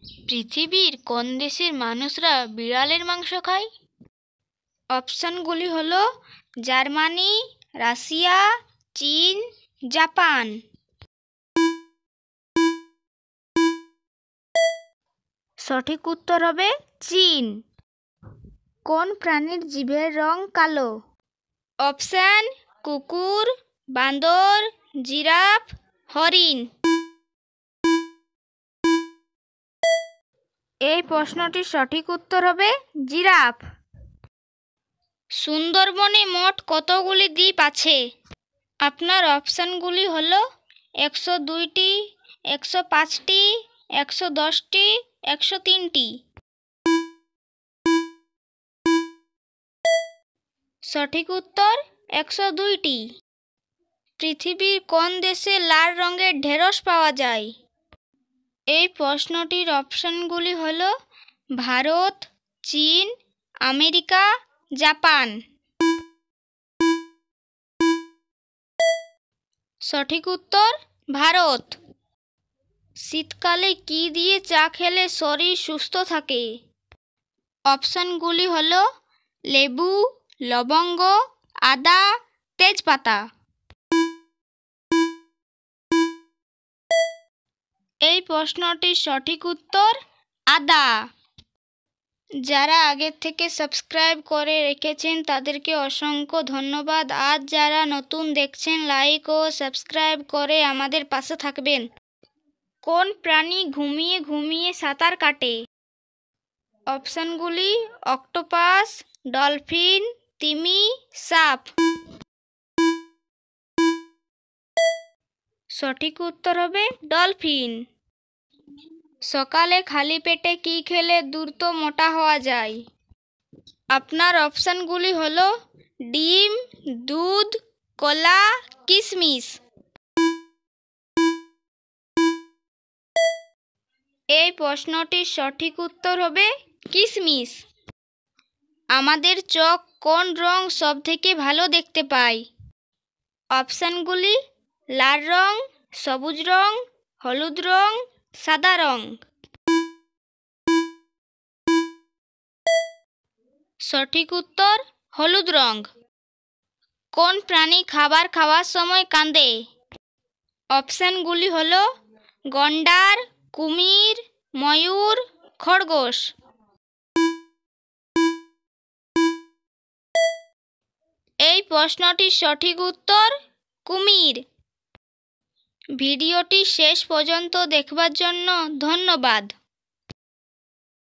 পৃথিবীর কোন দেশের মানুষরা বিড়ালের মাংস খায়? অপশনগুলি হলো জার্মানি, রাশিয়া, চীন, জাপান। সঠিক উত্তর হবে চীন। কোন প্রাণীর জিভের রং কালো? অপশন কুকুর, বান্দর, জিরাফ, হরিণ। এই প্রশ্নটির সঠিক উত্তর হবে জিরাফ। সুন্দরবনে মোট কতগুলি দ্বীপ আছে? আপনার অপশনগুলি হলো 102টি, 105টি, 110টি, 103টি। সঠিক উত্তর 102টি। পৃথিবীর কোন দেশে লাল রঙের ঢেঁড়স পাওয়া যায়? এই প্রশ্নটির অপশনগুলি হলো ভারত, চীন, আমেরিকা, জাপান। সঠিক উত্তর ভারত। শীতকালে কি দিয়ে চা খেলে শরীর সুস্থ থাকে? অপশনগুলি হলো লেবু, লবঙ্গ, আদা, তেজপাতা। এই প্রশ্নটির সঠিক উত্তর আদা। যারা আগের থেকে সাবস্ক্রাইব করে রেখেছেন তাদেরকে অসংখ্য ধন্যবাদ। আজ যারা নতুন দেখছেন লাইক ও সাবস্ক্রাইব করে আমাদের পাশে থাকবেন। কোন প্রাণী ঘুমিয়ে ঘুমিয়ে সাঁতার কাটে? অপশনগুলি অক্টোপাস, ডলফিন, তিমি, সাপ। সঠিক উত্তর হবে ডলফিন। সকালে খালি পেটে কি খেলে দ্রুত মোটা হওয়া যায়? আপনার অপশনগুলি হলো ডিম, দুধ, কলা, কিশমিশ। এই প্রশ্নটির সঠিক উত্তর হবে কিশমিশ। আমাদের চোখ কোন রং সবথেকে ভালো দেখতে পায়? অপশনগুলি লাল রং, সবুজ রং, হলুদ রং, সাদা রং। সঠিক উত্তর হলুদ রং। কোন প্রাণী খাবার খাওয়ার সময় কাঁদে? অপশনগুলি হলো গন্ডার, কুমির, ময়ূর, খরগোশ। এই প্রশ্নটির সঠিক উত্তর কুমির। ভিডিওটি শেষ পর্যন্ত দেখবার জন্য ধন্যবাদ।